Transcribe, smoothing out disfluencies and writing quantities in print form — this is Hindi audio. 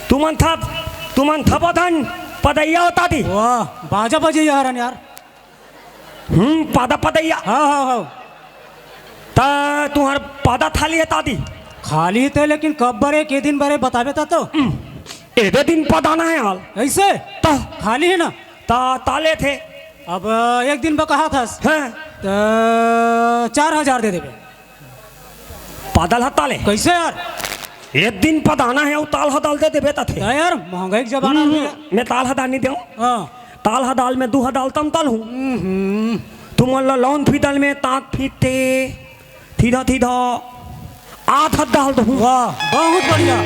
तुमन था पधन पदैया होता थी। वाह बाजा बजे यार यार। पादा पदैया। हाँ ता तुम्हार पादा थाली है तादी खाली थे लेकिन कब बरे के दिन बरे बताबे ता तो एदे दिन पदाना है हाल ऐसे ता खाली है ना ता ताले थे। अब एक दिन कहा था हैं 4,000 दे देवे। पादल हा ताले कैसे यार एक दिन पदाना है और ताल हदाल दे देबे ता थे यार महंगाई के जमाना में। मैं ताल हदाल नहीं दूं। हाँ ताल हदाल में 2 हदाल तम तल हूँ। तुम लौन फीटल में ताक फीटे सीधा 8 हद डाल दूँ। वाह बहुत बढ़िया।